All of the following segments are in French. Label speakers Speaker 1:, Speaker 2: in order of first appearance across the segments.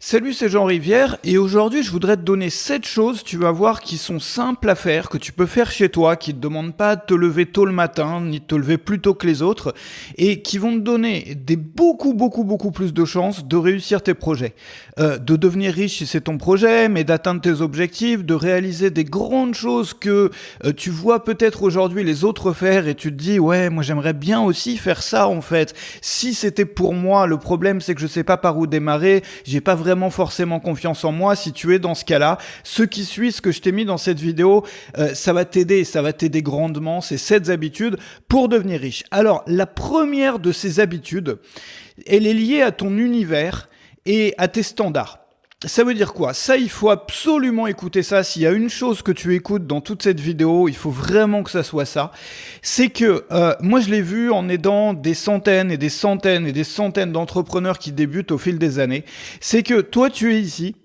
Speaker 1: Salut, c'est Jean Rivière et aujourd'hui je voudrais te donner 7 choses, tu vas voir, qui sont simples à faire, que tu peux faire chez toi, qui ne te demandent pas de te lever tôt le matin, ni de te lever plus tôt que les autres, et qui vont te donner beaucoup plus de chances de réussir tes projets. De devenir riche si c'est ton projet, mais d'atteindre tes objectifs, de réaliser des grandes choses que tu vois peut-être aujourd'hui les autres faire et tu te dis ouais, moi j'aimerais bien aussi faire ça en fait. Si c'était pour moi, le problème c'est que je sais pas par où démarrer, j'ai pas vraiment forcément confiance en moi. Si tu es dans ce cas-là, ce qui suit, ce que je t'ai mis dans cette vidéo, ça va t'aider grandement, ces 7 habitudes pour devenir riche. Alors, la première de ces habitudes, elle est liée à ton univers et à tes standards. Ça veut dire quoi? Ça, il faut absolument écouter ça. S'il y a une chose que tu écoutes dans toute cette vidéo, il faut vraiment que ça soit ça. C'est que moi, je l'ai vu en aidant des centaines et des centaines et des centaines d'entrepreneurs qui débutent au fil des années. C'est que toi, tu es ici.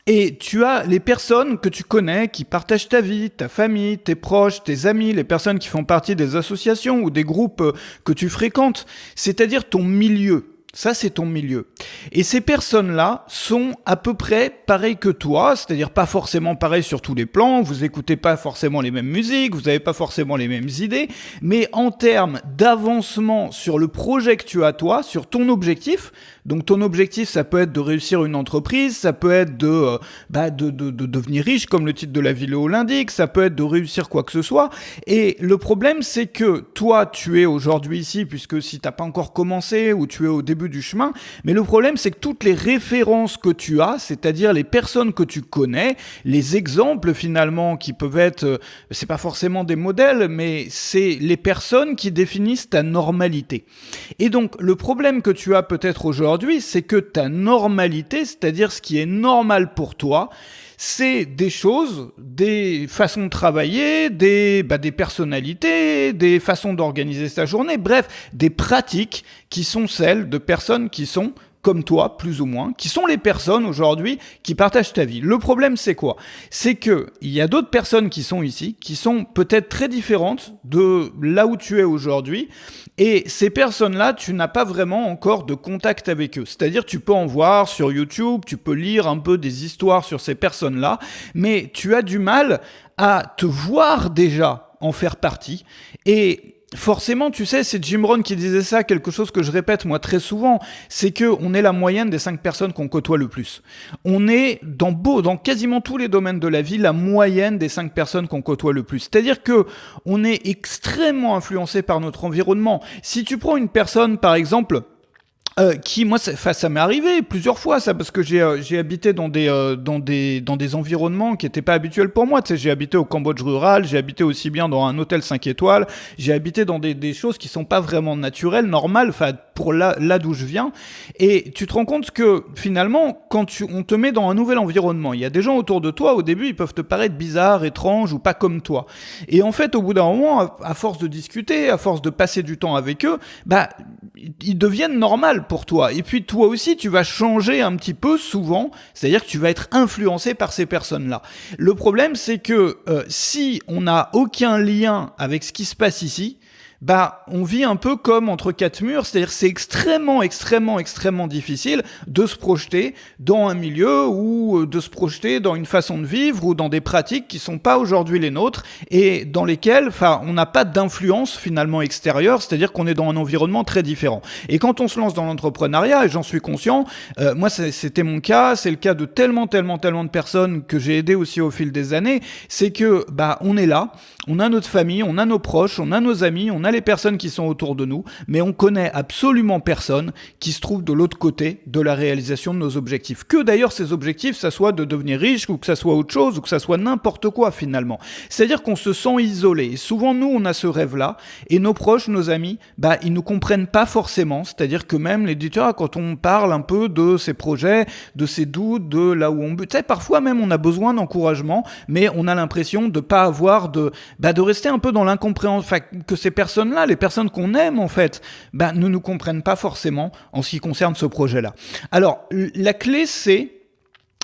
Speaker 1: Et tu as les personnes que tu connais qui partagent ta vie, ta famille, tes proches, tes amis, les personnes qui font partie des associations ou des groupes que tu fréquentes, c'est-à-dire ton milieu. Ça, c'est ton milieu. Et ces personnes-là sont à peu près pareilles que toi, c'est-à-dire pas forcément pareilles sur tous les plans, vous écoutez pas forcément les mêmes musiques, vous n'avez pas forcément les mêmes idées, mais en termes d'avancement sur le projet que tu as toi, sur ton objectif, donc ton objectif, ça peut être de réussir une entreprise, ça peut être de devenir riche, comme le titre de la vidéo l'indique, ça peut être de réussir quoi que ce soit. Et le problème, c'est que toi, tu es aujourd'hui ici, puisque si t'as pas encore commencé ou tu es au début du chemin, mais le problème, c'est que toutes les références que tu as, c'est-à-dire les personnes que tu connais, les exemples finalement qui peuvent être, c'est pas forcément des modèles, mais c'est les personnes qui définissent ta normalité. Et donc, le problème que tu as peut-être aujourd'hui, c'est que ta normalité, c'est-à-dire ce qui est normal pour toi, c'est des choses, des façons de travailler, des personnalités, des façons d'organiser sa journée, bref, des pratiques qui sont celles de personnes qui sont comme toi, plus ou moins, qui sont les personnes aujourd'hui qui partagent ta vie. Le problème, c'est quoi? C'est que il y a d'autres personnes qui sont ici, qui sont peut-être très différentes de là où tu es aujourd'hui, et ces personnes-là, tu n'as pas vraiment encore de contact avec eux. C'est-à-dire, tu peux en voir sur YouTube, tu peux lire un peu des histoires sur ces personnes-là, mais tu as du mal à te voir déjà en faire partie, et forcément, tu sais, c'est Jim Rohn qui disait ça, quelque chose que je répète moi très souvent, c'est que on est la moyenne des 5 personnes qu'on côtoie le plus. On est dans quasiment tous les domaines de la vie, la moyenne des 5 personnes qu'on côtoie le plus. C'est-à-dire que on est extrêmement influencé par notre environnement. Si tu prends une personne, par exemple, moi, ça m'est arrivé plusieurs fois, ça, parce que j'ai habité dans des environnements qui étaient pas habituels pour moi. Tu sais, j'ai habité au Cambodge rural, j'ai habité aussi bien dans un hôtel 5 étoiles, j'ai habité dans des choses qui sont pas vraiment naturelles, normales, enfin, pour là d'où je viens. Et tu te rends compte que, finalement, quand on te met dans un nouvel environnement, il y a des gens autour de toi, au début, ils peuvent te paraître bizarres, étranges ou pas comme toi. Et en fait, au bout d'un moment, à force de discuter, à force de passer du temps avec eux, ils deviennent normaux pour toi. Et puis toi aussi, tu vas changer un petit peu souvent, c'est-à-dire que tu vas être influencé par ces personnes-là. Le problème, c'est que si on n'a aucun lien avec ce qui se passe ici, on vit un peu comme entre 4 murs, c'est-à-dire que c'est extrêmement difficile de se projeter dans un milieu ou de se projeter dans une façon de vivre ou dans des pratiques qui sont pas aujourd'hui les nôtres et dans lesquelles, on n'a pas d'influence finalement extérieure, c'est-à-dire qu'on est dans un environnement très différent. Et quand on se lance dans l'entrepreneuriat, et j'en suis conscient, moi c'était mon cas, c'est le cas de tellement de personnes que j'ai aidées aussi au fil des années, c'est que on est là, on a notre famille, on a nos proches, on a nos amis, on a les personnes qui sont autour de nous, mais on connaît absolument personne qui se trouve de l'autre côté de la réalisation de nos objectifs. Que d'ailleurs ces objectifs, ça soit de devenir riche, ou que ça soit autre chose, ou que ça soit n'importe quoi finalement. C'est-à-dire qu'on se sent isolé. Et souvent nous, on a ce rêve-là, et nos proches, nos amis, ils nous comprennent pas forcément. C'est-à-dire que même l'éditeur, quand on parle un peu de ses projets, de ses doutes, de là où on bute, tu sais, parfois même on a besoin d'encouragement, mais on a l'impression de pas avoir de rester un peu dans l'incompréhension, que ces personnes-là, les personnes qu'on aime en fait, ne nous comprennent pas forcément en ce qui concerne ce projet-là. Alors, la clé c'est,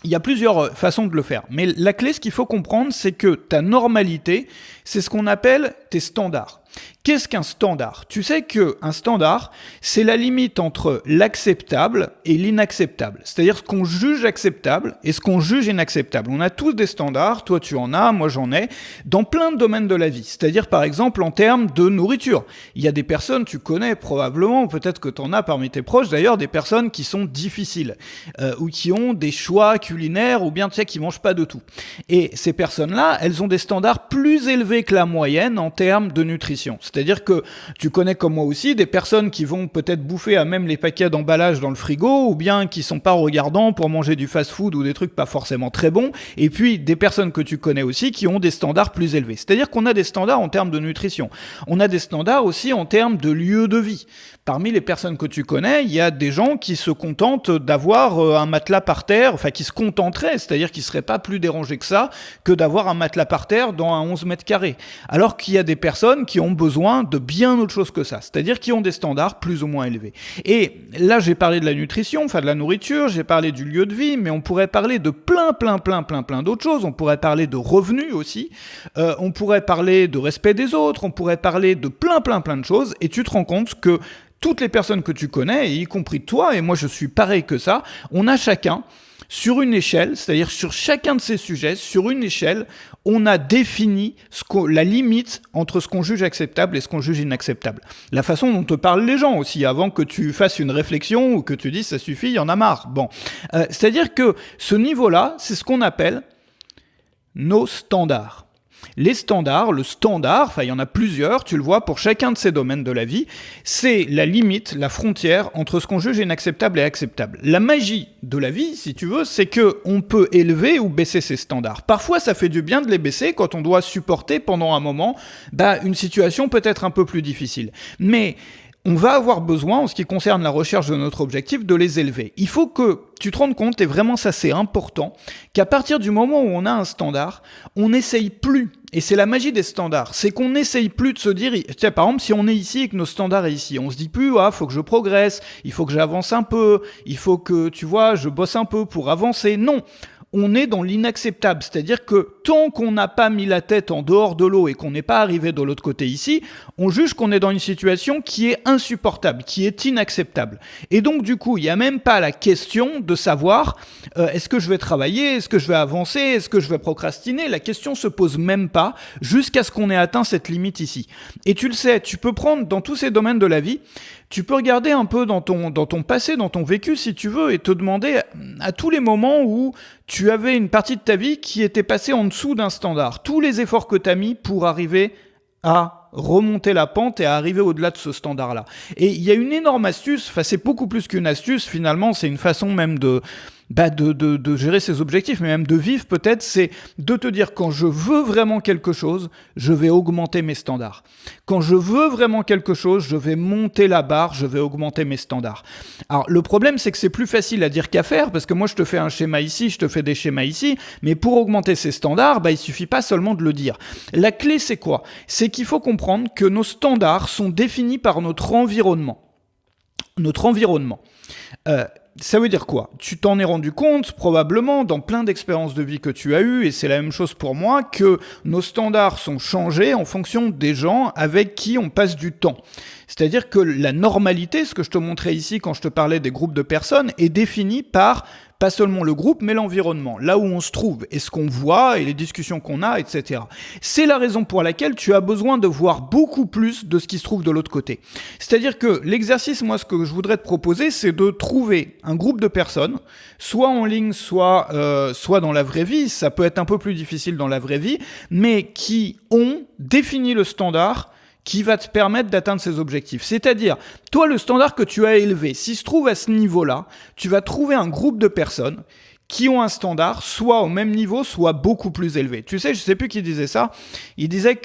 Speaker 1: il y a plusieurs façons de le faire, mais la clé, ce qu'il faut comprendre, c'est que ta normalité, c'est ce qu'on appelle tes standards. Qu'est-ce qu'un standard? Tu sais qu'un standard, c'est la limite entre l'acceptable et l'inacceptable. C'est-à-dire ce qu'on juge acceptable et ce qu'on juge inacceptable. On a tous des standards, toi tu en as, moi j'en ai, dans plein de domaines de la vie. C'est-à-dire par exemple en termes de nourriture. Il y a des personnes, tu connais probablement, peut-être que tu en as parmi tes proches d'ailleurs, des personnes qui sont difficiles ou qui ont des choix culinaires ou bien tu sais qui mangent pas de tout. Et ces personnes-là, elles ont des standards plus élevés que la moyenne en termes de nutrition. C'est-à-dire que tu connais comme moi aussi des personnes qui vont peut-être bouffer à même les paquets d'emballage dans le frigo ou bien qui sont pas regardants pour manger du fast-food ou des trucs pas forcément très bons. Et puis des personnes que tu connais aussi qui ont des standards plus élevés. C'est-à-dire qu'on a des standards en termes de nutrition. On a des standards aussi en termes de lieu de vie. Parmi les personnes que tu connais, il y a des gens qui se contentent d'avoir un matelas par terre, enfin qui se contenteraient, c'est-à-dire qui ne seraient pas plus dérangés que ça, que d'avoir un matelas par terre dans un 11 mètres carrés. Alors qu'il y a des personnes qui ont besoin de bien autre chose que ça, c'est-à-dire qui ont des standards plus ou moins élevés. Et là, j'ai parlé de la nutrition, enfin de la nourriture, j'ai parlé du lieu de vie, mais on pourrait parler de plein d'autres choses. On pourrait parler de revenus aussi, on pourrait parler de respect des autres, on pourrait parler de plein de choses, et tu te rends compte que toutes les personnes que tu connais, y compris toi, et moi je suis pareil que ça, on a chacun, sur une échelle, c'est-à-dire sur chacun de ces sujets, sur une échelle, on a défini la limite entre ce qu'on juge acceptable et ce qu'on juge inacceptable. La façon dont te parlent les gens aussi, avant que tu fasses une réflexion ou que tu dises ça suffit, il y en a marre. Bon, c'est-à-dire que ce niveau-là, c'est ce qu'on appelle nos standards. Les standards, le standard, enfin il y en a plusieurs, tu le vois, pour chacun de ces domaines de la vie, c'est la limite, la frontière entre ce qu'on juge inacceptable et acceptable. La magie de la vie, si tu veux, c'est qu'on peut élever ou baisser ces standards. Parfois, ça fait du bien de les baisser quand on doit supporter pendant un moment une situation peut-être un peu plus difficile. Mais on va avoir besoin, en ce qui concerne la recherche de notre objectif, de les élever. Il faut que tu te rendes compte, et vraiment ça c'est important, qu'à partir du moment où on a un standard, on n'essaye plus, et c'est la magie des standards, c'est qu'on n'essaye plus de se dire, tiens, par exemple, si on est ici et que nos standards est ici, on se dit plus, faut que je progresse, il faut que j'avance un peu, il faut que, tu vois, je bosse un peu pour avancer. Non, on est dans l'inacceptable, c'est-à-dire que tant qu'on n'a pas mis la tête en dehors de l'eau et qu'on n'est pas arrivé de l'autre côté ici, on juge qu'on est dans une situation qui est insupportable, qui est inacceptable. Et donc du coup, il n'y a même pas la question de savoir est-ce que je vais travailler, est-ce que je vais avancer, est-ce que je vais procrastiner. La question se pose même pas jusqu'à ce qu'on ait atteint cette limite ici. Et tu le sais, tu peux prendre dans tous ces domaines de la vie, tu peux regarder un peu dans ton passé, dans ton vécu si tu veux, et te demander à tous les moments où tu avais une partie de ta vie qui était passée en dessous d'un standard. Tous les efforts que tu as mis pour arriver à remonter la pente et à arriver au-delà de ce standard-là. Et il y a une énorme astuce, enfin c'est beaucoup plus qu'une astuce finalement, c'est une façon même de gérer ses objectifs, mais même de vivre peut-être, c'est de te dire quand je veux vraiment quelque chose, je vais augmenter mes standards. Quand je veux vraiment quelque chose, je vais monter la barre, je vais augmenter mes standards. Alors le problème c'est que c'est plus facile à dire qu'à faire, parce que moi je te fais un schéma ici, je te fais des schémas ici, mais pour augmenter ces standards, il suffit pas seulement de le dire. La clé c'est quoi? C'est qu'il faut comprendre que nos standards sont définis par notre environnement. Notre environnement. Ça veut dire quoi? Tu t'en es rendu compte probablement dans plein d'expériences de vie que tu as eues, et c'est la même chose pour moi, que nos standards sont changés en fonction des gens avec qui on passe du temps. C'est-à-dire que la normalité, ce que je te montrais ici quand je te parlais des groupes de personnes, est définie par pas seulement le groupe, mais l'environnement, là où on se trouve, et ce qu'on voit, et les discussions qu'on a, etc. C'est la raison pour laquelle tu as besoin de voir beaucoup plus de ce qui se trouve de l'autre côté. C'est-à-dire que l'exercice, moi, ce que je voudrais te proposer, c'est de trouver un groupe de personnes, soit en ligne, soit dans la vraie vie, ça peut être un peu plus difficile dans la vraie vie, mais qui ont défini le standard qui va te permettre d'atteindre ces objectifs. C'est-à-dire, toi, le standard que tu as élevé, s'il se trouve à ce niveau-là, tu vas trouver un groupe de personnes qui ont un standard soit au même niveau, soit beaucoup plus élevé. Tu sais, je sais plus qui disait ça. Il disait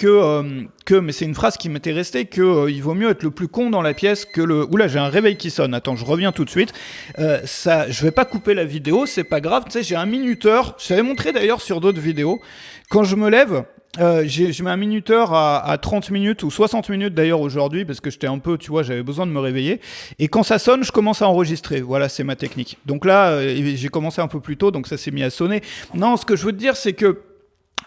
Speaker 1: mais c'est une phrase qui m'était restée, il vaut mieux être le plus con dans la pièce que le... Oula, j'ai un réveil qui sonne. Attends, je reviens tout de suite. Je vais pas couper la vidéo, c'est pas grave. Tu sais, j'ai un minuteur. Je t'avais montré d'ailleurs sur d'autres vidéos. Quand je me lève, je mets un minuteur à 30 minutes ou 60 minutes d'ailleurs aujourd'hui parce que j'étais un peu, tu vois, j'avais besoin de me réveiller. Et quand ça sonne, je commence à enregistrer. Voilà, c'est ma technique. Donc là, j'ai commencé un peu plus tôt, donc ça s'est mis à sonner. Non, ce que je veux te dire, c'est que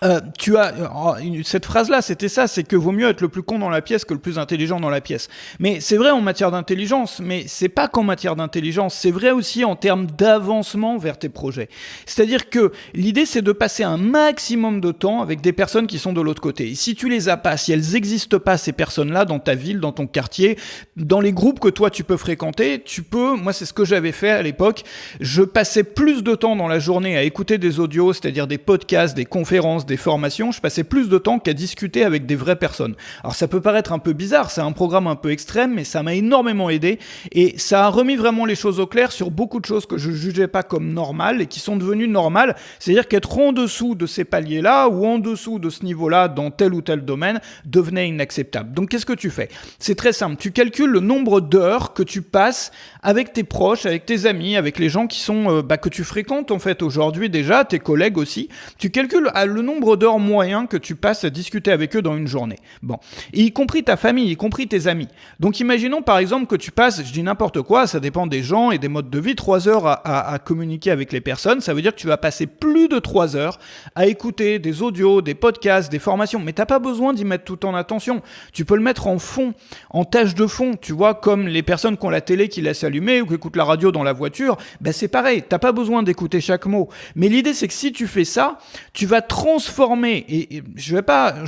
Speaker 1: Cette phrase-là, c'était ça, c'est que vaut mieux être le plus con dans la pièce que le plus intelligent dans la pièce. Mais c'est vrai en matière d'intelligence, mais c'est pas qu'en matière d'intelligence, c'est vrai aussi en termes d'avancement vers tes projets. C'est-à-dire que l'idée, c'est de passer un maximum de temps avec des personnes qui sont de l'autre côté. Et si tu les as pas, si elles n'existent pas, ces personnes-là, dans ta ville, dans ton quartier, dans les groupes que toi tu peux fréquenter, moi c'est ce que j'avais fait à l'époque, je passais plus de temps dans la journée à écouter des audios, c'est-à-dire des podcasts, des conférences, des formations, je passais plus de temps qu'à discuter avec des vraies personnes. Alors ça peut paraître un peu bizarre, c'est un programme un peu extrême, mais ça m'a énormément aidé et ça a remis vraiment les choses au clair sur beaucoup de choses que je jugeais pas comme normales et qui sont devenues normales. C'est-à-dire qu'être en dessous de ces paliers-là ou en dessous de ce niveau-là dans tel ou tel domaine devenait inacceptable. Donc qu'est-ce que tu fais ? C'est très simple, tu calcules le nombre d'heures que tu passes avec tes proches, avec tes amis, avec les gens qui sont que tu fréquentes en fait aujourd'hui déjà, tes collègues aussi. Tu calcules le nombre d'heures moyen que tu passes à discuter avec eux dans une journée. Bon. Et y compris ta famille, y compris tes amis. Donc imaginons par exemple que tu passes, je dis n'importe quoi, ça dépend des gens et des modes de vie, 3 heures à communiquer avec les personnes. Ça veut dire que tu vas passer plus de 3 heures à écouter des audios, des podcasts, des formations. Mais t'as pas besoin d'y mettre tout ton attention. Tu peux le mettre en fond, en tâche de fond. Tu vois, comme les personnes qui ont la télé qui laissent allumer ou qui écoutent la radio dans la voiture, c'est pareil. T'as pas besoin d'écouter chaque mot. Mais l'idée c'est que si tu fais ça, tu vas transformer, et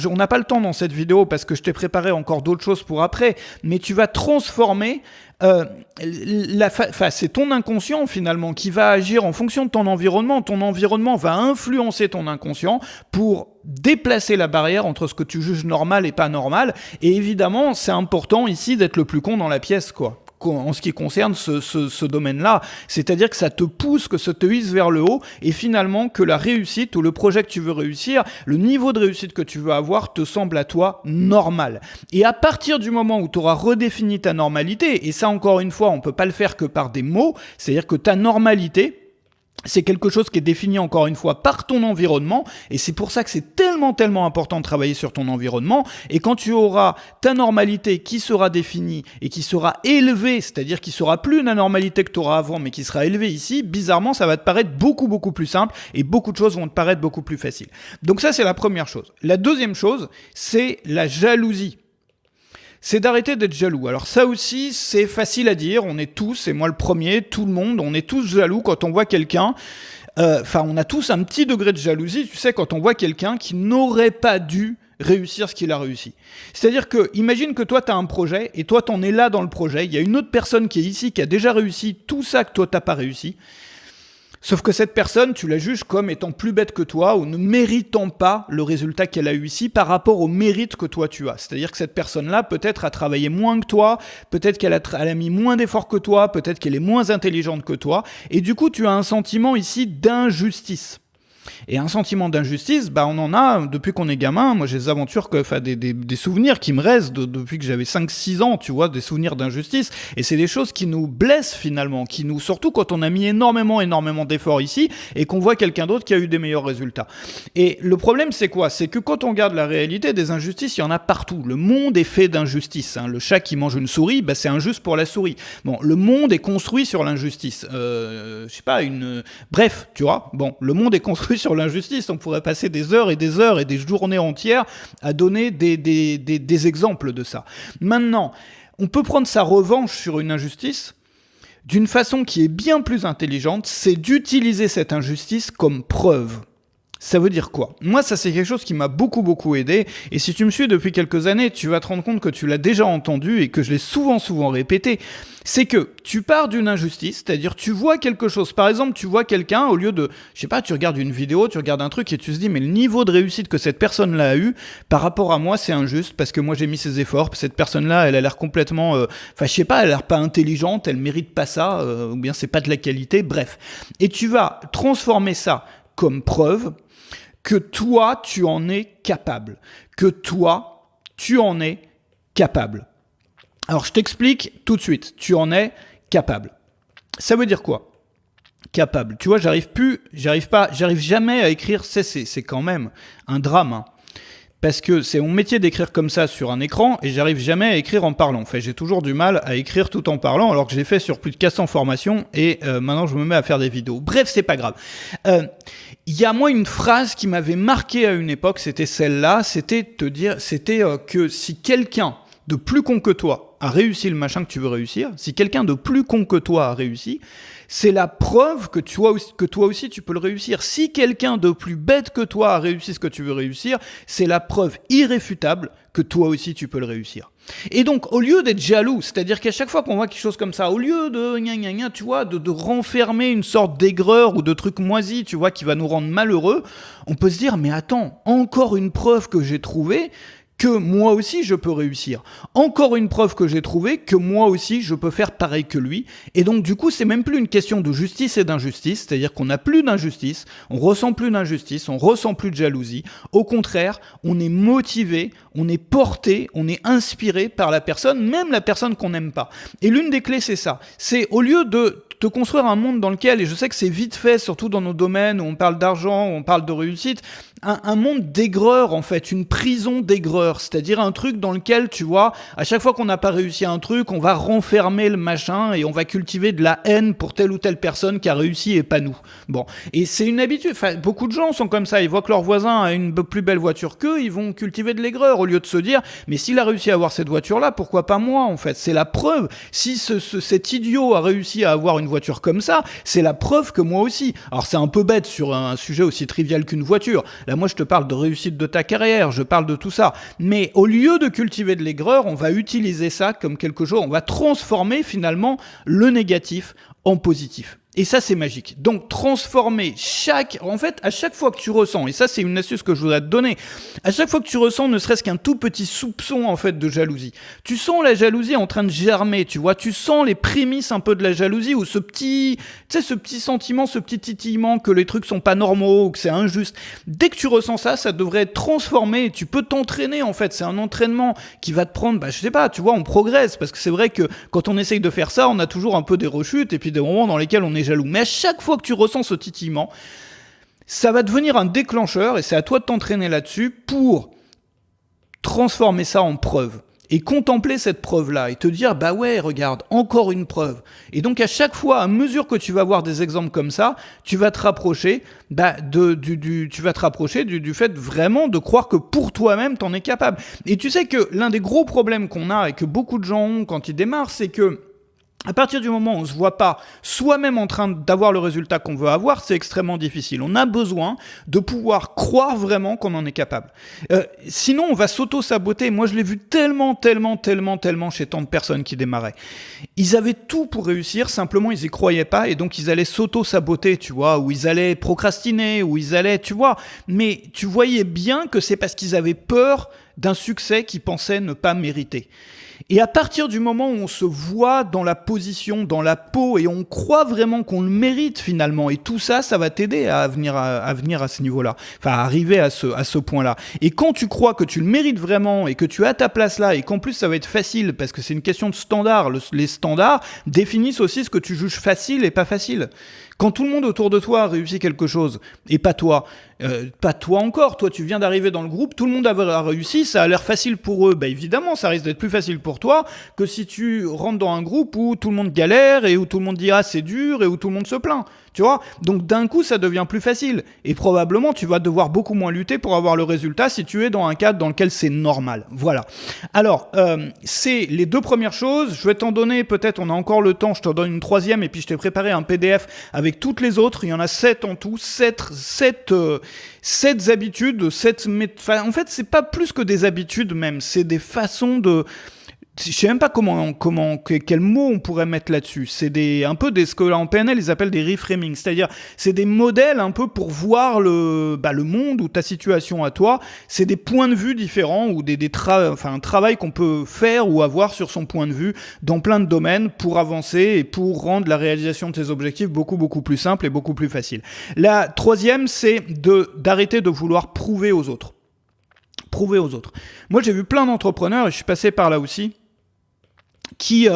Speaker 1: on n'a pas le temps dans cette vidéo parce que je t'ai préparé encore d'autres choses pour après, mais tu vas transformer c'est ton inconscient finalement qui va agir en fonction de ton environnement. Ton environnement va influencer ton inconscient pour déplacer la barrière entre ce que tu juges normal et pas normal. Et évidemment, c'est important ici d'être le plus con dans la pièce, quoi. En ce qui concerne ce domaine-là. C'est-à-dire que ça te pousse, que ça te hisse vers le haut et finalement que la réussite ou le projet que tu veux réussir, le niveau de réussite que tu veux avoir te semble à toi normal. Et à partir du moment où tu auras redéfini ta normalité, et ça encore une fois, on ne peut pas le faire que par des mots, c'est-à-dire que ta normalité, c'est quelque chose qui est défini encore une fois par ton environnement et c'est pour ça que c'est tellement important de travailler sur ton environnement. Et quand tu auras ta normalité qui sera définie et qui sera élevée, c'est-à-dire qui sera plus la normalité que tu auras avant mais qui sera élevée ici, bizarrement ça va te paraître beaucoup plus simple et beaucoup de choses vont te paraître beaucoup plus faciles. Donc ça c'est la première chose. La deuxième chose, c'est la jalousie. C'est d'arrêter d'être jaloux. Alors ça aussi, c'est facile à dire, on est tous, et moi le premier, tout le monde, on est tous jaloux quand on voit quelqu'un, on a tous un petit degré de jalousie, tu sais, quand on voit quelqu'un qui n'aurait pas dû réussir ce qu'il a réussi. C'est-à-dire que, imagine que toi, tu as un projet, et toi, t'en es là dans le projet, il y a une autre personne qui est ici, qui a déjà réussi tout ça que toi, t'as pas réussi. Sauf que cette personne, tu la juges comme étant plus bête que toi ou ne méritant pas le résultat qu'elle a eu ici par rapport au mérite que toi tu as. C'est-à-dire que cette personne-là, peut-être a travaillé moins que toi, peut-être qu'elle a mis moins d'efforts que toi, peut-être qu'elle est moins intelligente que toi. Et du coup, tu as un sentiment ici d'injustice. Et un sentiment d'injustice, on en a depuis qu'on est gamin. Moi, j'ai des aventures, des souvenirs qui me restent depuis que j'avais 5-6 ans, tu vois, des souvenirs d'injustice. Et c'est des choses qui nous blessent finalement, surtout quand on a mis énormément d'efforts ici et qu'on voit quelqu'un d'autre qui a eu des meilleurs résultats. Et le problème, c'est quoi ? C'est que quand on regarde la réalité des injustices, il y en a partout. Le monde est fait d'injustice. Le chat qui mange une souris, c'est injuste pour la souris. Bon, le monde est construit sur l'injustice. Bref, tu vois. Bon, le monde est construit sur l'injustice. On pourrait passer des heures et des journées entières à donner des exemples de ça. Maintenant, on peut prendre sa revanche sur une injustice d'une façon qui est bien plus intelligente, c'est d'utiliser cette injustice comme preuve. Ça veut dire quoi ? Moi, ça, c'est quelque chose qui m'a beaucoup aidé. Et si tu me suis depuis quelques années, tu vas te rendre compte que tu l'as déjà entendu et que je l'ai souvent répété. C'est que tu pars d'une injustice, c'est-à-dire tu vois quelque chose. Par exemple, tu vois quelqu'un, au lieu de, tu regardes une vidéo, tu regardes un truc et tu te dis, mais le niveau de réussite que cette personne-là a eu, par rapport à moi, c'est injuste parce que moi, j'ai mis ses efforts. Cette personne-là, elle a l'air complètement, elle a l'air pas intelligente, elle mérite pas ça, ou bien c'est pas de la qualité, bref. Et tu vas transformer ça comme preuve que toi, tu en es capable. Que toi, tu en es capable. Alors, je t'explique tout de suite. Tu en es capable. Ça veut dire quoi ? Capable. Tu vois, j'arrive jamais à écrire CC. C'est quand même un drame. parce que c'est mon métier d'écrire comme ça sur un écran et j'arrive jamais à écrire en parlant. Enfin, j'ai toujours du mal à écrire tout en parlant alors que j'ai fait sur plus de 400 formations et maintenant je me mets à faire des vidéos. Bref, c'est pas grave. Il y a moi une phrase qui m'avait marqué à une époque, c'était celle-là, c'était que si quelqu'un de plus con que toi a réussi le machin que tu veux réussir, si quelqu'un de plus con que toi a réussi, c'est la preuve que toi aussi tu peux le réussir. Si quelqu'un de plus bête que toi a réussi ce que tu veux réussir, c'est la preuve irréfutable que toi aussi tu peux le réussir. Et donc, au lieu d'être jaloux, c'est-à-dire qu'à chaque fois qu'on voit quelque chose comme ça, au lieu de tu vois, de renfermer une sorte d'aigreur ou de truc moisi, tu vois, qui va nous rendre malheureux, on peut se dire, mais attends, encore une preuve que j'ai trouvée que moi aussi je peux réussir. Encore une preuve que j'ai trouvée que moi aussi je peux faire pareil que lui. Et donc du coup c'est même plus une question de justice et d'injustice, c'est-à-dire qu'on n'a plus d'injustice, on ressent plus d'injustice, on ressent plus de jalousie. Au contraire, on est motivé, on est porté, on est inspiré par la personne, même la personne qu'on n'aime pas. Et l'une des clés c'est ça, c'est au lieu de te construire un monde dans lequel, et je sais que c'est vite fait, surtout dans nos domaines où on parle d'argent, où on parle de réussite, un monde d'aigreur en fait, une prison d'aigreur, c'est-à-dire un truc dans lequel, tu vois, à chaque fois qu'on n'a pas réussi un truc, on va renfermer le machin et on va cultiver de la haine pour telle ou telle personne qui a réussi et pas nous. Bon, et c'est une habitude, enfin, beaucoup de gens sont comme ça, ils voient que leur voisin a une plus belle voiture qu'eux, ils vont cultiver de l'aigreur au lieu de se dire, mais s'il a réussi à avoir cette voiture-là, pourquoi pas moi en fait? C'est la preuve, si cet idiot a réussi à avoir une voiture comme ça, c'est la preuve que moi aussi. Alors c'est un peu bête sur un sujet aussi trivial qu'une voiture. Là, moi, je te parle de réussite de ta carrière, je parle de tout ça. Mais au lieu de cultiver de l'aigreur, on va utiliser ça comme quelque chose, on va transformer finalement le négatif en positif. Et ça, c'est magique. Donc, transformer en fait, à chaque fois que tu ressens, et ça, c'est une astuce que je voudrais te donner, à chaque fois que tu ressens ne serait-ce qu'un tout petit soupçon, en fait, de jalousie, tu sens la jalousie en train de germer, tu vois, tu sens les prémices un peu de la jalousie ou ce petit sentiment, ce petit titillement que les trucs sont pas normaux ou que c'est injuste. Dès que tu ressens ça, ça devrait être transformé et tu peux t'entraîner, en fait. C'est un entraînement qui va te prendre, je sais pas, tu vois, on progresse parce que c'est vrai que quand on essaye de faire ça, on a toujours un peu des rechutes et puis des moments dans lesquels on est jaloux. Mais à chaque fois que tu ressens ce titillement, ça va devenir un déclencheur et c'est à toi de t'entraîner là-dessus pour transformer ça en preuve et contempler cette preuve-là et te dire, bah ouais, regarde, encore une preuve. Et donc à chaque fois, à mesure que tu vas voir des exemples comme ça, tu vas te rapprocher du fait vraiment de croire que pour toi-même, t'en es capable. Et tu sais que l'un des gros problèmes qu'on a et que beaucoup de gens ont quand ils démarrent, c'est que à partir du moment où on se voit pas soi-même en train d'avoir le résultat qu'on veut avoir, c'est extrêmement difficile. On a besoin de pouvoir croire vraiment qu'on en est capable. Sinon, on va s'auto-saboter. Moi, je l'ai vu tellement chez tant de personnes qui démarraient. Ils avaient tout pour réussir, simplement ils y croyaient pas et donc ils allaient s'auto-saboter, tu vois, ou ils allaient procrastiner, ou ils allaient, tu vois. Mais tu voyais bien que c'est parce qu'ils avaient peur d'un succès qu'ils pensaient ne pas mériter. Et à partir du moment où on se voit dans la position, dans la peau, et on croit vraiment qu'on le mérite finalement, et tout ça, ça va t'aider à venir à ce niveau-là, enfin à arriver à ce point-là. Et quand tu crois que tu le mérites vraiment, et que tu as ta place là, et qu'en plus ça va être facile, parce que c'est une question de standard, les standards définissent aussi ce que tu juges facile et pas facile. Quand tout le monde autour de toi a réussi quelque chose, et pas toi encore, toi tu viens d'arriver dans le groupe, tout le monde a réussi, ça a l'air facile pour eux, bah évidemment ça risque d'être plus facile pour toi que si tu rentres dans un groupe où tout le monde galère, et où tout le monde dit ah c'est dur, et où tout le monde se plaint, tu vois. Donc d'un coup ça devient plus facile, et probablement tu vas devoir beaucoup moins lutter pour avoir le résultat si tu es dans un cadre dans lequel c'est normal, voilà. Alors, c'est les deux premières choses, je vais t'en donner peut-être, on a encore le temps, je t'en donne une troisième, et puis je t'ai préparé un PDF avec toutes les autres, il y en a 7 en tout, 7 habitudes, en fait c'est pas plus que des habitudes même, c'est des façons de... Je sais même pas quel mot on pourrait mettre là-dessus. C'est un peu ce que en PNL ils appellent des reframing, c'est-à-dire c'est des modèles un peu pour voir le monde ou ta situation à toi. C'est des points de vue différents ou un travail qu'on peut faire ou avoir sur son point de vue dans plein de domaines pour avancer et pour rendre la réalisation de tes objectifs beaucoup plus simple et beaucoup plus facile. La troisième, c'est d'arrêter de vouloir prouver aux autres. Prouver aux autres. Moi, j'ai vu plein d'entrepreneurs et je suis passé par là aussi. Qui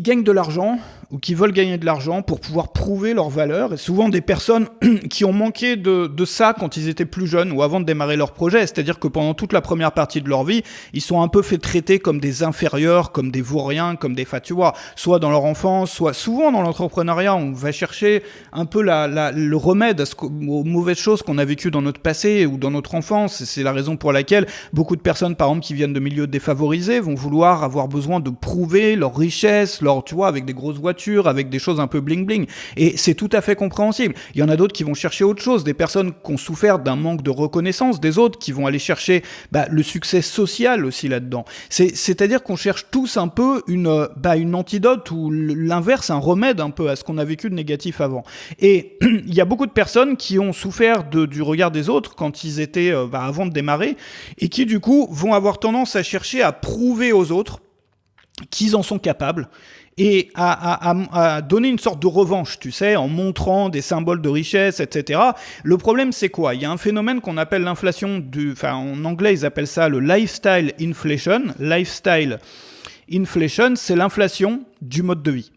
Speaker 1: gagnent de l'argent ou qui veulent gagner de l'argent pour pouvoir prouver leur valeur, et souvent des personnes qui ont manqué de ça quand ils étaient plus jeunes ou avant de démarrer leur projet, c'est-à-dire que pendant toute la première partie de leur vie, ils sont un peu fait traiter comme des inférieurs, comme des vauriens, comme des tu vois, soit dans leur enfance, soit souvent dans l'entrepreneuriat, on va chercher un peu le remède aux mauvaises choses qu'on a vécues dans notre passé ou dans notre enfance, et c'est la raison pour laquelle beaucoup de personnes, par exemple, qui viennent de milieux défavorisés, vont vouloir avoir besoin de prouver leur richesse, tu vois, avec des grosses voitures, avec des choses un peu bling-bling. Et c'est tout à fait compréhensible. Il y en a d'autres qui vont chercher autre chose, des personnes qui ont souffert d'un manque de reconnaissance, des autres qui vont aller chercher le succès social aussi là-dedans. C'est-à-dire qu'on cherche tous un peu une antidote ou l'inverse, un remède un peu à ce qu'on a vécu de négatif avant. Et il y a beaucoup de personnes qui ont souffert du regard des autres quand ils étaient avant de démarrer et qui du coup vont avoir tendance à chercher à prouver aux autres qu'ils en sont capables et à donner une sorte de revanche, tu sais, en montrant des symboles de richesse, etc. Le problème, c'est quoi ? Il y a un phénomène qu'on appelle l'inflation en anglais, ils appellent ça le lifestyle inflation. Lifestyle inflation, c'est l'inflation du mode de vie.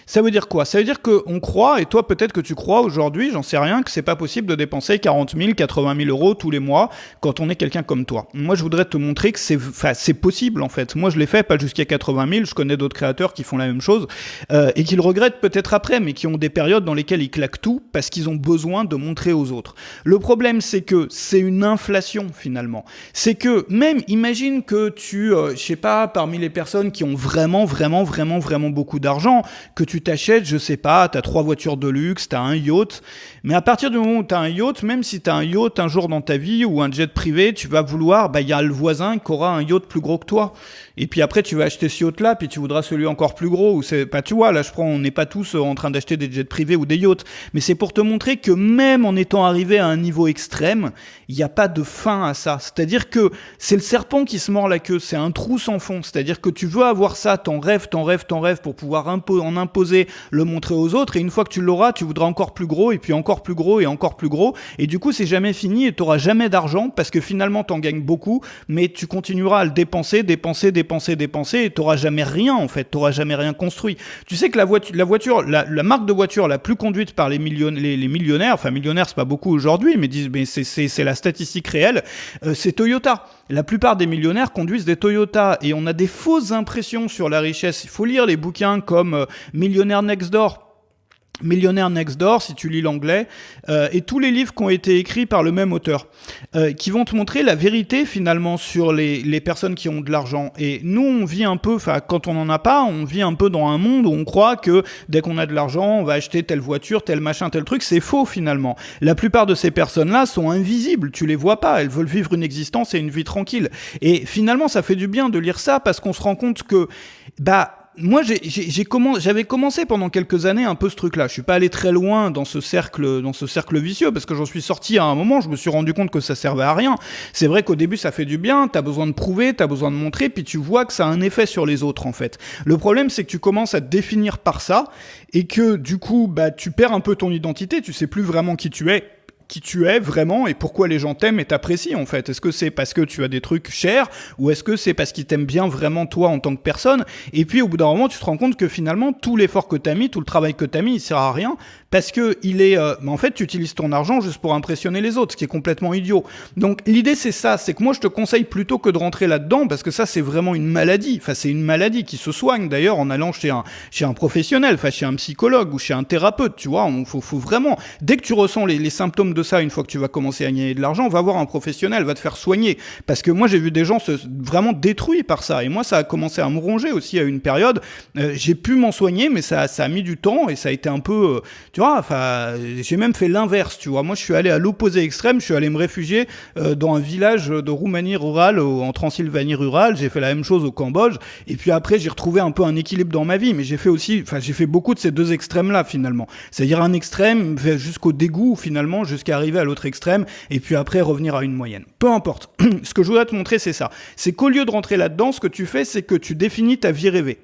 Speaker 1: Ça veut dire quoi ? Ça veut dire qu'on croit, et toi peut-être que tu crois aujourd'hui, j'en sais rien, que c'est pas possible de dépenser 40 000, 80 000 euros tous les mois quand on est quelqu'un comme toi. Moi je voudrais te montrer que c'est possible en fait. Moi je l'ai fait, pas jusqu'à 80 000, je connais d'autres créateurs qui font la même chose et qui le regrettent peut-être après, mais qui ont des périodes dans lesquelles ils claquent tout parce qu'ils ont besoin de montrer aux autres. Le problème c'est que c'est une inflation finalement. C'est que même imagine que tu, je sais pas, parmi les personnes qui ont vraiment beaucoup d'argent, que tu t'achètes, je sais pas, t'as 3 voitures de luxe, t'as un yacht, mais à partir du moment où t'as un yacht, même si t'as un yacht un jour dans ta vie ou un jet privé, tu vas vouloir, il y a le voisin qui aura un yacht plus gros que toi. Et puis après, tu vas acheter ce yacht-là, puis tu voudras celui encore plus gros. Ou c'est pas, tu vois, là, on n'est pas tous en train d'acheter des jets privés ou des yachts. Mais c'est pour te montrer que même en étant arrivé à un niveau extrême, il n'y a pas de fin à ça. C'est-à-dire que c'est le serpent qui se mord la queue. C'est un trou sans fond. C'est-à-dire que tu veux avoir ça, t'en rêves pour pouvoir en imposer, le montrer aux autres. Et une fois que tu l'auras, tu voudras encore plus gros, et puis encore plus gros, et encore plus gros. Et du coup, c'est jamais fini et t'auras jamais d'argent parce que finalement, t'en gagnes beaucoup, mais tu continueras à le dépenser, et t'auras jamais rien en fait, t'auras jamais rien construit. Tu sais que la marque de voiture la plus conduite par les millionnaires, enfin millionnaires c'est pas beaucoup aujourd'hui, mais c'est la statistique réelle, c'est Toyota. La plupart des millionnaires conduisent des Toyota et on a des fausses impressions sur la richesse. Il faut lire les bouquins comme Millionaire Next Door, si tu lis l'anglais, et tous les livres qui ont été écrits par le même auteur, qui vont te montrer la vérité finalement sur les personnes qui ont de l'argent. Et nous, on vit un peu, quand on n'en a pas, on vit un peu dans un monde où on croit que dès qu'on a de l'argent, on va acheter telle voiture, tel machin, tel truc. C'est faux finalement. La plupart de ces personnes-là sont invisibles, tu les vois pas. Elles veulent vivre une existence et une vie tranquille. Et finalement, ça fait du bien de lire ça parce qu'on se rend compte que, moi, j'avais commencé pendant quelques années un peu ce truc-là. Je suis pas allé très loin dans ce cercle vicieux parce que j'en suis sorti à un moment. Je me suis rendu compte que ça servait à rien. C'est vrai qu'au début, ça fait du bien. T'as besoin de prouver, t'as besoin de montrer, puis tu vois que ça a un effet sur les autres en fait. Le problème, c'est que tu commences à te définir par ça et que du coup, tu perds un peu ton identité. Tu sais plus vraiment qui tu es vraiment et pourquoi les gens t'aiment et t'apprécient en fait. Est-ce que c'est parce que tu as des trucs chers ou est-ce que c'est parce qu'ils t'aiment bien vraiment toi en tant que personne? Et puis au bout d'un moment tu te rends compte que finalement tout l'effort que t'as mis, tout le travail que t'as mis, il sert à rien parce que en fait tu utilises ton argent juste pour impressionner les autres, ce qui est complètement idiot. Donc l'idée c'est ça, c'est que moi je te conseille plutôt que de rentrer là-dedans parce que ça c'est vraiment une maladie. Enfin c'est une maladie qui se soigne d'ailleurs en allant chez un professionnel, chez un psychologue ou chez un thérapeute, tu vois. Faut vraiment, dès que tu ressens les symptômes de ça, une fois que tu vas commencer à gagner de l'argent, va voir un professionnel, va te faire soigner. Parce que moi, j'ai vu des gens vraiment détruits par ça. Et moi, ça a commencé à me ronger aussi à une période. J'ai pu m'en soigner, mais ça a mis du temps et ça a été un peu, tu vois, j'ai même fait l'inverse, tu vois. Moi, je suis allé à l'opposé extrême. Je suis allé me réfugier dans un village de Roumanie rurale, en Transylvanie rurale. J'ai fait la même chose au Cambodge. Et puis après, j'ai retrouvé un peu un équilibre dans ma vie. Mais j'ai fait beaucoup de ces deux extrêmes-là, finalement. C'est-à-dire un extrême jusqu'au dégoût, finalement, jusqu'à arriver à l'autre extrême, et puis après revenir à une moyenne. Peu importe. Ce que je voudrais te montrer, c'est ça. C'est qu'au lieu de rentrer là-dedans, ce que tu fais, c'est que tu définis ta vie rêvée.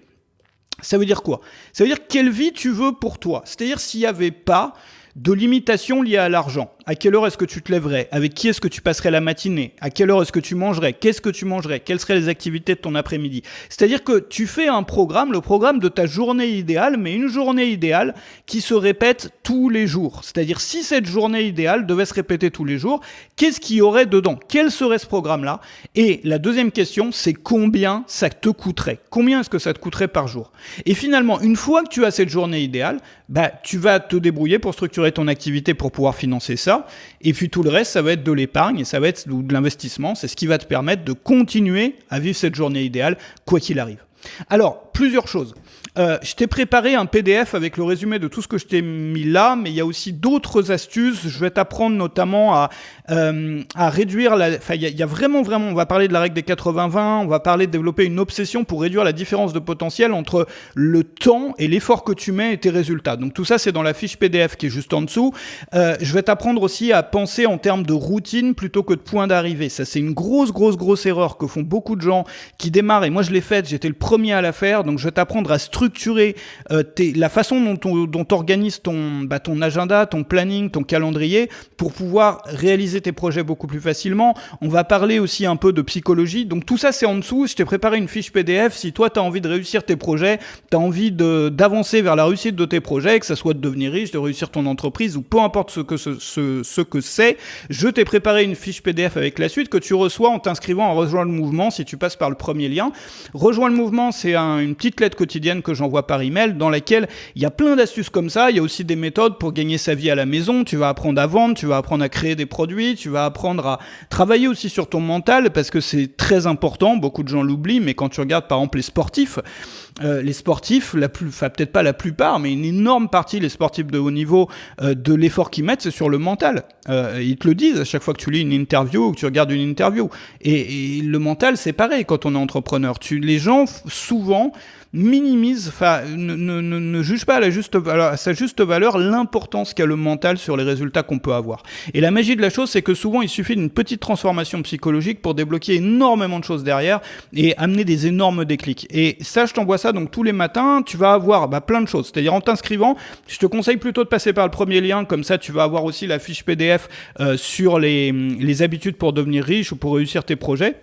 Speaker 1: Ça veut dire quoi ? Ça veut dire quelle vie tu veux pour toi. C'est-à-dire s'il n'y avait pas de limitations liées à l'argent. À quelle heure est-ce que tu te lèverais? Avec qui est-ce que tu passerais la matinée? À quelle heure est-ce que tu mangerais? Qu'est-ce que tu mangerais? Quelles seraient les activités de ton après-midi? C'est-à-dire que tu fais un programme, le programme de ta journée idéale, mais une journée idéale qui se répète tous les jours. C'est-à-dire si cette journée idéale devait se répéter tous les jours, qu'est-ce qu'il y aurait dedans? Quel serait ce programme-là? Et la deuxième question, c'est combien ça te coûterait? Combien est-ce que ça te coûterait par jour? Et finalement, une fois que tu as cette journée idéale, tu vas te débrouiller pour structurer ton activité pour pouvoir financer ça. Et puis tout le reste, ça va être de l'épargne et ça va être de l'investissement. C'est ce qui va te permettre de continuer à vivre cette journée idéale, quoi qu'il arrive. Alors, plusieurs choses. Je t'ai préparé un PDF avec le résumé de tout ce que je t'ai mis là, mais il y a aussi d'autres astuces. Je vais t'apprendre notamment à réduire il y a vraiment, on va parler de la règle des 80-20, on va parler de développer une obsession pour réduire la différence de potentiel entre le temps et l'effort que tu mets et tes résultats. Donc tout ça, c'est dans la fiche PDF qui est juste en dessous. Je vais t'apprendre aussi à penser en termes de routine plutôt que de point d'arrivée. Ça, c'est une grosse erreur que font beaucoup de gens qui démarrent, et moi je l'ai faite, j'étais le premier à la faire, donc je vais t'apprendre à structurer la façon dont tu organises ton agenda, ton planning, ton calendrier pour pouvoir réaliser tes projets beaucoup plus facilement. On va parler aussi un peu de psychologie, donc tout ça c'est en dessous. Je t'ai préparé une fiche PDF. Si toi tu as envie de réussir tes projets, tu as envie d'avancer vers la réussite de tes projets, que ça soit de devenir riche, de réussir ton entreprise ou peu importe ce que c'est, je t'ai préparé une fiche PDF avec la suite que tu reçois en t'inscrivant à Rejoindre le Mouvement si tu passes par le premier lien. Rejoindre le Mouvement, c'est une petite lettre quotidienne que j'envoie par email dans laquelle il y a plein d'astuces comme ça. Il y a aussi des méthodes pour gagner sa vie à la maison. Tu vas apprendre à vendre, tu vas apprendre à créer des produits, tu vas apprendre à travailler aussi sur ton mental parce que c'est très important. Beaucoup de gens l'oublient, mais quand tu regardes par exemple les sportifs, peut-être pas la plupart, mais une énorme partie, les sportifs de haut niveau, de l'effort qu'ils mettent, c'est sur le mental. Ils te le disent à chaque fois que tu lis une interview ou que tu regardes une interview. Et le mental, c'est pareil quand on est entrepreneur. Les gens, souvent, minimisent, ne jugent pas à sa juste valeur l'importance qu'a le mental sur les résultats qu'on peut avoir. Et la magie de la chose, c'est que souvent, il suffit d'une petite transformation psychologique pour débloquer énormément de choses derrière et amener des énormes déclics. Et ça, je t'envoie ça donc tous les matins. Tu vas avoir plein de choses. C'est-à-dire en t'inscrivant, je te conseille plutôt de passer par le premier lien. Comme ça, tu vas avoir aussi la fiche PDF sur les habitudes pour devenir riche ou pour réussir tes projets.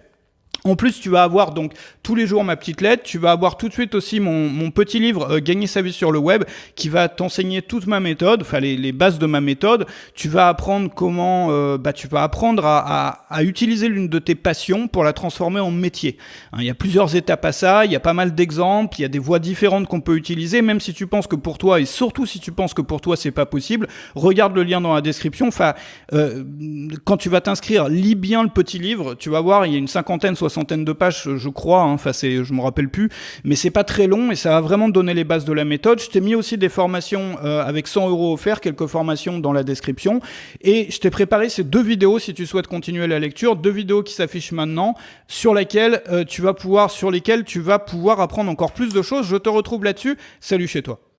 Speaker 1: En plus, tu vas avoir donc tous les jours ma petite lettre, tu vas avoir tout de suite aussi mon petit livre Gagner sa vie sur le web qui va t'enseigner toute ma méthode, les bases de ma méthode. Tu vas apprendre comment tu vas apprendre à utiliser l'une de tes passions pour la transformer en métier. Il y a plusieurs étapes à ça, il y a pas mal d'exemples, il y a des voies différentes qu'on peut utiliser, même si tu penses que pour toi, et surtout si tu penses que pour toi c'est pas possible, regarde le lien dans la description. Quand tu vas t'inscrire, lis bien le petit livre, tu vas voir, il y a une soixantaine de pages, je crois, je me rappelle plus, mais c'est pas très long et ça va vraiment te donner les bases de la méthode. Je t'ai mis aussi des formations avec 100 € offerts, quelques formations dans la description, et je t'ai préparé ces 2 vidéos si tu souhaites continuer la lecture, 2 vidéos qui s'affichent maintenant, sur lesquelles tu vas pouvoir apprendre encore plus de choses. Je te retrouve là-dessus. Salut chez toi.